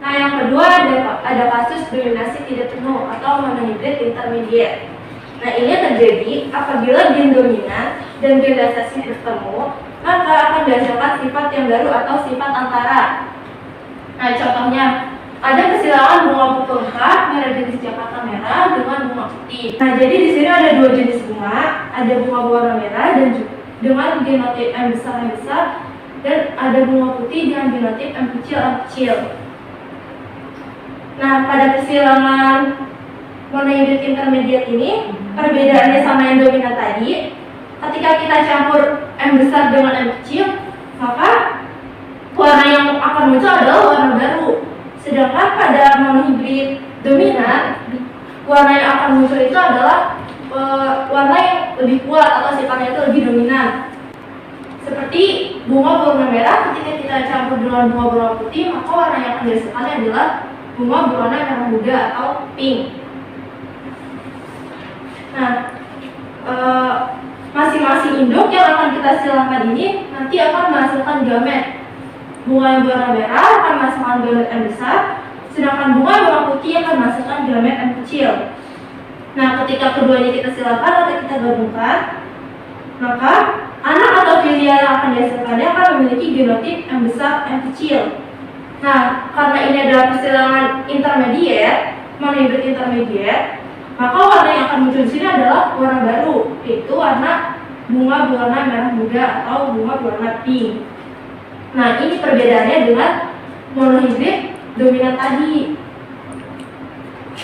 Nah, yang kedua ada kasus dominasi tidak penuh atau monohibrid intermediate. Nah, ini terjadi apabila gen dominan dan gen resesi bertemu, maka akan dihasilkan sifat yang baru atau sifat antara. Nah, contohnya ada kesilangan bunga putih merah jenis Jakarta merah dengan bunga putih. Nah, jadi di sini ada dua jenis bunga, ada bunga warna merah dan dengan genotip M besar, dan ada bunga putih dengan genotip M kecil. Nah, pada kesilangan monohibrid intermediate ini, perbedaannya sama yang dominan tadi, ketika kita campur M besar dengan M kecil, maka warna yang akan muncul adalah warna baru. Sedangkan pada monohibrid dominan, warna yang akan muncul itu adalah warna yang lebih kuat atau sifatnya itu lebih dominan. Seperti bunga berwarna merah, ketika kita campur dengan bunga berwarna putih, maka warna yang akan dihasilkan adalah bunga berwarna merah muda atau pink. Nah, masing-masing induk yang akan kita silangkan ini nanti akan menghasilkan gamet. Bunga yang berwarna merah akan menghasilkan gamet M besar, sedangkan bunga yang berwarna putih akan menghasilkan gamet M kecil. Nah, ketika keduanya kita silangkan atau kita gabungkan, maka anak atau filial yang akan dihasilkannya akan memiliki genotip M besar M kecil. Nah, karena ini adalah persilangan intermediate, monohibrid intermediate, maka warna yang akan muncul di sini adalah warna baru, yaitu warna bunga berwarna merah muda atau bunga berwarna pink. Nah, ini perbedaannya dengan monohibrid dominan tadi.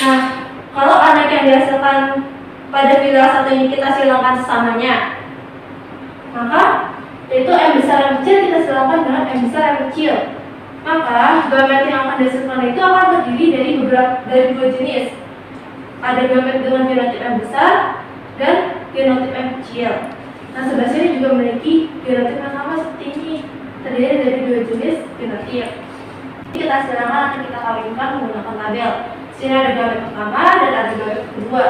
Nah, kalau anak yang dihasilkan pada filial satu ini kita silangkan sesamanya, maka yaitu M besar M kecil kita silangkan dengan M besar M kecil. Maka gamet yang akan dihasilkan itu akan terdiri dari dua jenis. Ada gamet dengan genotip M besar dan genotip M kecil. Nah, sebelah sini juga memiliki genotip yang sama seperti ini, terdiri dari dua jenis genotip. Kita silangkan nanti kita kawinkan menggunakan tabel. Di sini ada gamet pertama dan ada gamet kedua.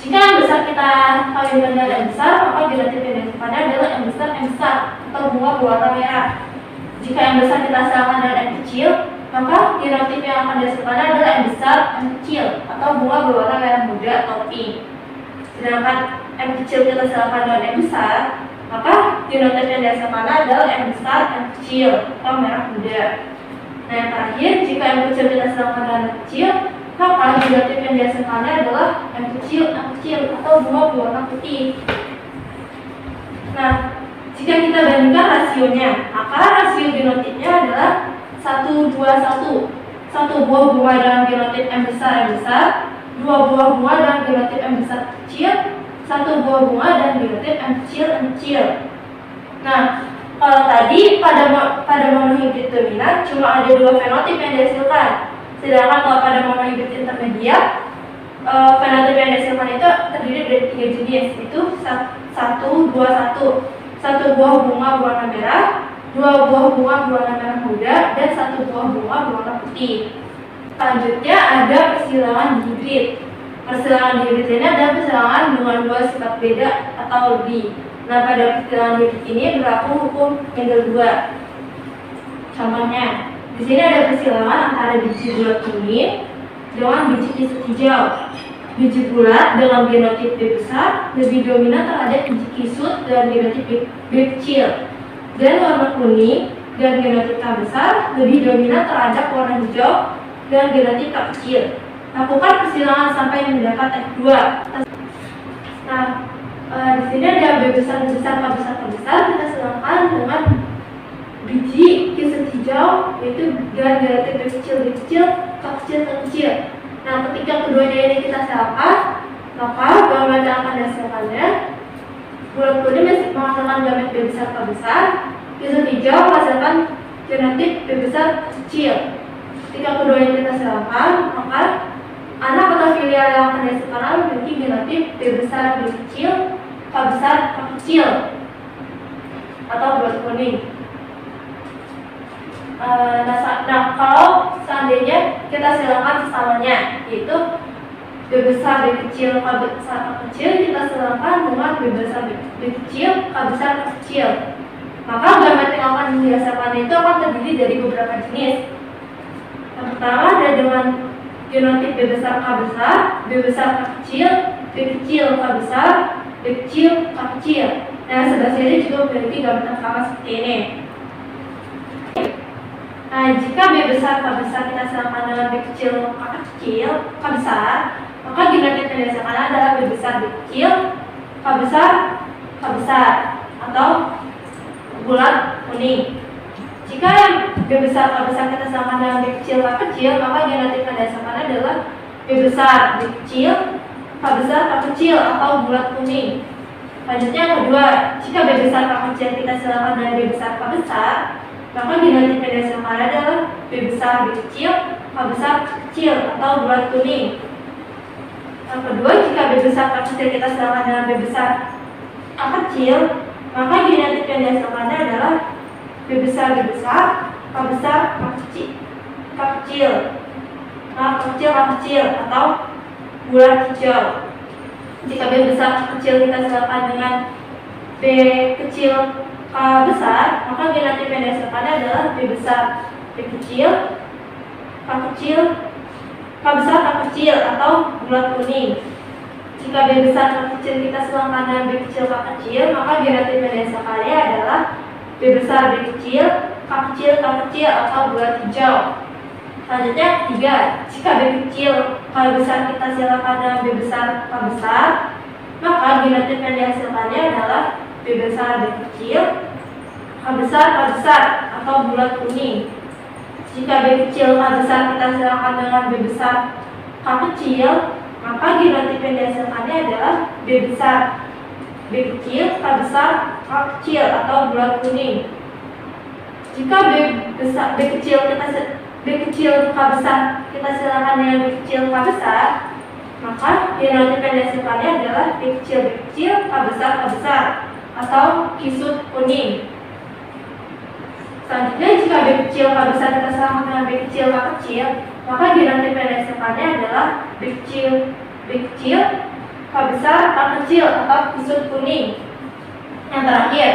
Jika yang besar kita kawinkan dengan M besar, maka genotip yang dihasilkannya adalah M besar atau bunga berwarna merah. Jika yang besar kita silangkan dengan M kecil, maka genotip yang akan dihasilkannya adalah M besar M kecil atau bunga berwarna merah muda atau pink. Sedangkan M kecil kita silangkan dengan M besar, maka genotip yang dihasilkannya adalah M besar M kecil atau merah muda. Nah, yang terakhir, jika M kecil kita silangkan dengan M kecil, maka genotip yang dihasilkannya adalah M kecil atau bunga berwarna putih. Nah, jika kita bandingkan rasionya, maka rasio genotipnya adalah 1:1. Satu buah bunga dengan genotip M besar, dua buah bunga dengan genotip M besar kecil, satu buah bunga dengan genotip M kecil. Nah, kalau tadi pada monohibrid dominan cuma ada dua fenotip yang dihasilkan. Sedangkan kalau pada monohibrid intermediate, fenotip yang dihasilkan itu terdiri dari tiga jenis, itu 1:1. Satu buah bunga berwarna merah, dua buah bunga berwarna merah muda, dan satu buah bunga berwarna putih. Selanjutnya ada persilangan dihibrid. Persilangan dihibrid ini adalah persilangan dengan dua sifat beda atau lebih. Nah, pada persilangan dihibrid ini berlaku hukum Mendel 2. Contohnya, di sini ada persilangan antara biji bulat kuning dengan biji kisut hijau. Biji bulat dengan genotip B besar lebih dominan terhadap biji kisut dengan genotip B kecil, dan warna kuning dengan genotip K besar lebih dominan terhadap warna hijau dengan genotip K kecil. Lakukan persilangan sampai mendapat F2. Nah, di sini ada B besar, K besar, kita silangkan dengan biji kisut hijau, yaitu dengan genotip B kecil, K kecil. Nah, ketika keduanya ini kita silangkan, maka gamet yang akan dihasilkannya, bulat kuning menghasilkan gamet B besar, K besar, kisut hijau menghasilkan genotip B besar, kecil. Ketika keduanya kita silangkan, maka anak atau filial yang akan dihasilkan memiliki genotip B besar, B kecil, K besar, K kecil, atau bulat kuning. Nah, kalau seandainya kita silangkan sesamanya, yaitu B besar, B kecil, K besar, K kecil, kita silangkan dengan B besar, B kecil, K besar, K kecil, maka gamet yang akan dihasilkan itu akan terdiri dari beberapa jenis. Yang Pertama ada dengan genotip B besar K besar, B besar K kecil, B kecil K besar, B kecil K kecil. Nah, sebelah sini juga memiliki gambaran sama seperti ini. Nah, jika B besar K besar kita samakan dengan B kecil K kecil, K besar, maka genotip yang dihasilkan adalah B besar B kecil, K besar K besar, atau bulat kuning. Jika yang B besar K besar kita samakan dengan B kecil K kecil, maka genotip yang dihasilkan adalah B besar B kecil, K besar K kecil, atau bulat kuning. Selanjutnya yang kedua, jika B besar K kecil kita samakan dengan B besar K besar, maka genotip yang dihasilkan adalah B besar B kecil, K besar K kecil, atau bulat kuning. Yang kedua, jika B besar K kecil kita samakan dengan B besar K kecil, maka genotip yang dihasilkannya adalah B besar B besar, K besar K kecil, K kecil, K kecil, atau bulat hijau. Jika B besar K kecil kita samakan dengan B kecil K besar, maka genotip yang dihasilkannya adalah B besar B kecil, K kecil, K besar K kecil, atau bulat kuning. Jika B besar K kecil kita samakan dengan B kecil K kecil, maka genotip yang dihasilkannya adalah B besar B kecil, K kecil K kecil, atau bulat hijau. Selanjutnya ketiga, jika B kecil K besar kita samakan dengan B besar K besar, maka genotip yang dihasilkannya adalah B besar B kecil, K besar, atau bulat kuning. Jika B kecil K besar kita samakan dengan B besar K kecil, maka genotip yang dihasilkannya adalah B besar B kecil, K besar, K kecil, atau bulat kuning. Jika B kecil K besar kita samakan dengan B kecil K besar, maka genotip yang dihasilkannya adalah B kecil K besar, atau kisut kuning. Selanjutnya, jika B kecil K besar kita samakan dengan B kecil K kecil, maka genotip yang dihasilkannya adalah B kecil K besar K kecil, atau kisut kuning. Yang terakhir,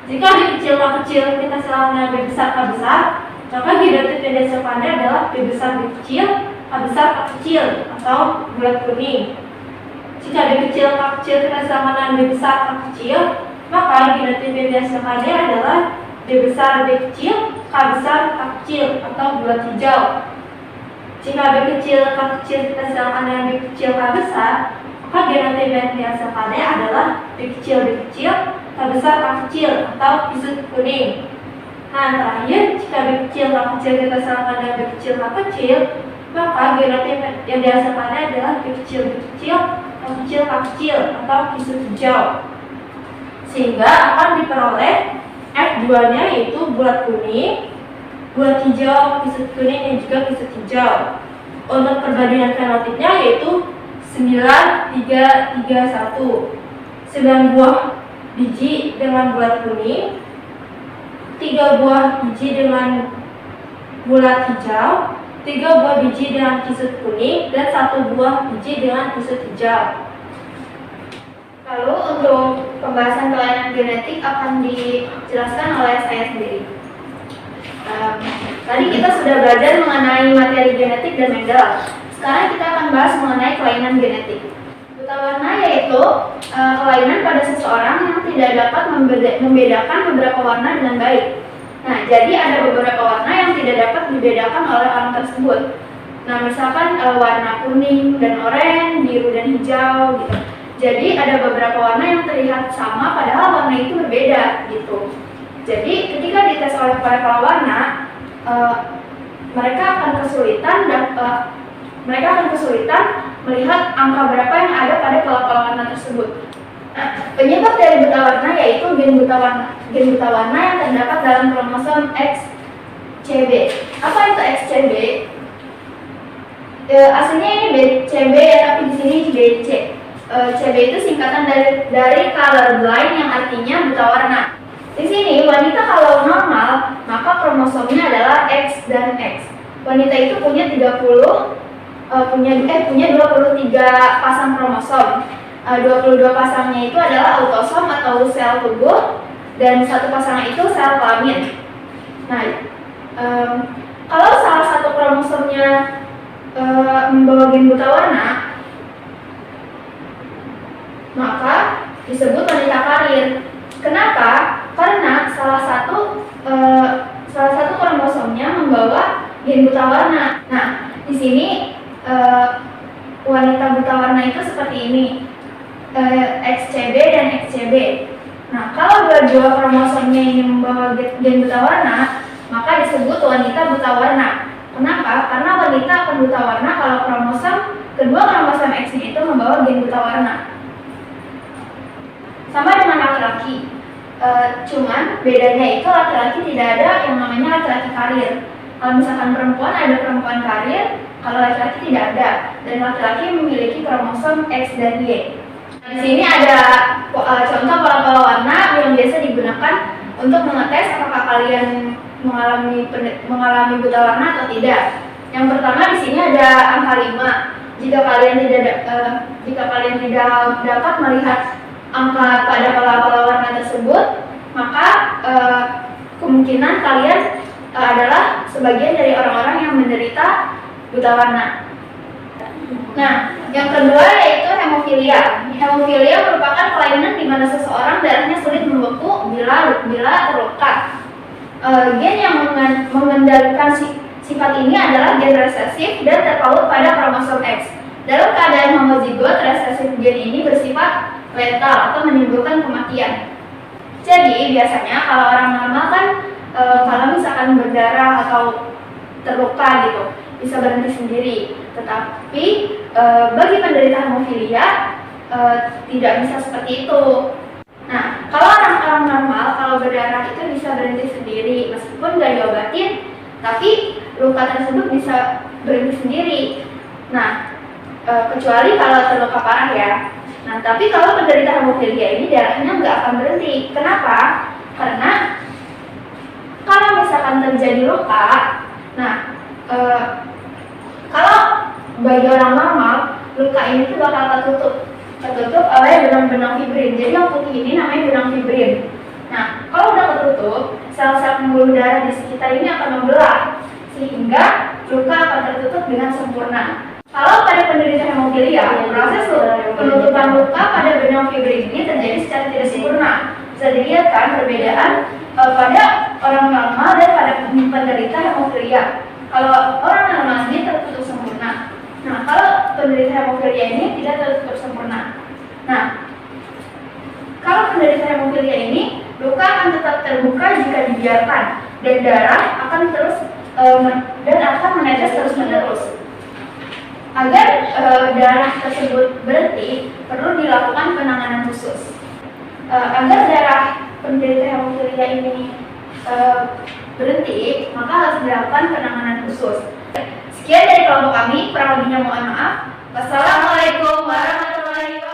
jika B kecil K kecil kita samakan dengan B besar K besar, maka genotip yang dihasilkannya adalah B besar B kecil, K besar K kecil, atau bulat kuning. Jika B kecil K kecil kita samakan dengan B besar K kecil, maka genotip yang dihasilkannya adalah B besar B kecil, K besar K kecil, atau bulat hijau. Jika B kecil K kecil kita samakan dengan B kecil K besar, maka genotip yang dihasilkannya adalah B kecil K besar K kecil, atau kisut kuning. Nah, terakhir, jika B kecil K kecil kita samakan dengan B kecil K kecil, maka genotip yang dihasilkannya adalah B kecil K kecil, atau kisut hijau. Sehingga akan diperoleh F2-nya yaitu bulat kuning, bulat hijau, kisut kuning, dan juga kisut hijau. Untuk perbandingan fenotipnya yaitu 9-3-3-1. 9 buah biji dengan bulat kuning, 3 buah biji dengan bulat hijau, 3 buah biji dengan kisut kuning, dan 1 buah biji dengan kisut hijau. Lalu untuk pembahasan kelainan genetik akan dijelaskan oleh saya sendiri. Tadi kita sudah belajar mengenai materi genetik dan Mendel. Sekarang kita akan bahas mengenai kelainan genetik. Buta warna yaitu kelainan pada seseorang yang tidak dapat membedakan beberapa warna dengan baik. Nah, jadi ada beberapa warna yang tidak dapat dibedakan oleh orang tersebut. Nah, misalkan warna kuning dan oranye, biru dan hijau gitu. Jadi ada beberapa warna yang terlihat sama padahal warna itu berbeda gitu. Jadi ketika dites oleh molekula warna, mereka akan kesulitan melihat angka berapa yang ada pada pola-pola warna tersebut. Penyebab dari buta warna yaitu gen buta warna yang terdapat dalam kromosom XCB. Apa itu XCB? Aslinya ini BCB ya, tapi di sini BC. CB itu singkatan dari colorblind yang artinya buta warna. Di sini wanita kalau normal maka kromosomnya adalah X dan X. Wanita itu punya 23 pasang kromosom. 22 pasangnya itu adalah autosom atau sel tubuh dan satu pasang itu sel kelamin. Nah, Kalau salah satu kromosomnya membawa gen buta warna, maka disebut wanita karir. Kenapa? Karena salah satu kromosomnya membawa gen buta warna. Nah, di sini wanita buta warna itu seperti ini, XCB dan XCB. Nah, kalau dua-dua kromosomnya ini membawa gen buta warna, maka disebut wanita buta warna. Kenapa? Karena wanita akan buta warna kalau kedua kromosom X-nya itu membawa gen buta warna. Sama dengan laki-laki, cuman bedanya itu laki-laki tidak ada yang namanya laki-laki karir. Kalau misalkan perempuan ada perempuan karir, kalau laki-laki tidak ada, dan laki-laki memiliki kromosom X dan Y. Di sini ada contoh pola-pola warna yang biasa digunakan untuk mengetes apakah kalian mengalami buta warna atau tidak. Yang pertama di sini ada angka 5. Jika kalian tidak dapat melihat angka pada pola-pola warna tersebut, maka kemungkinan kalian adalah sebagian dari orang-orang yang menderita buta warna. Nah, yang kedua yaitu hemofilia. Hemofilia merupakan kelainan di mana seseorang darahnya sulit membeku bila terluka. Gen yang mengendalikan sifat ini adalah gen resesif dan terpaut pada kromosom X. Dalam keadaan homozigot, resesif gen ini bersifat letal atau menimbulkan kematian. Jadi biasanya kalau orang normal kan kalau misalkan berdarah atau terluka gitu bisa berhenti sendiri. Tetapi bagi penderita hemofilia tidak bisa seperti itu. Nah, kalau orang-orang normal kalau berdarah itu bisa berhenti sendiri meskipun nggak diobatin, tapi luka tersebut bisa berhenti sendiri. Nah, kecuali kalau terluka parah ya. Nah, tapi kalau penderita hemofilia ini darahnya nggak akan berhenti. Kenapa? Karena kalau misalkan terjadi luka, nah kalau bagi orang normal luka ini tuh bakal tertutup oleh benang-benang fibrin. Jadi yang putih ini namanya benang fibrin. Nah, kalau udah tertutup, sel-sel pembuluh darah di sekitar ini akan membelah sehingga luka akan tertutup dengan sempurna. Kalau pada penderita hemofilia, proses penutupan luka pada benang fibrin ini terjadi secara tidak sempurna. Bisa dilihat kan perbedaan pada orang normal dan pada penderita hemofilia. Kalau orang normal ini tertutup sempurna. Nah, kalau penderita hemofilia ini tidak tertutup sempurna. Nah, kalau penderita hemofilia ini luka akan tetap terbuka jika dibiarkan dan darah akan menetes terus-menerus. Agar darah tersebut berhenti, perlu dilakukan penanganan khusus. Agar darah penderita hemofilia ini berhenti, maka harus dilakukan penanganan khusus. Sekian dari kelompok kami, kurang lebihnya mohon maaf. Wassalamualaikum warahmatullahi wabarakatuh.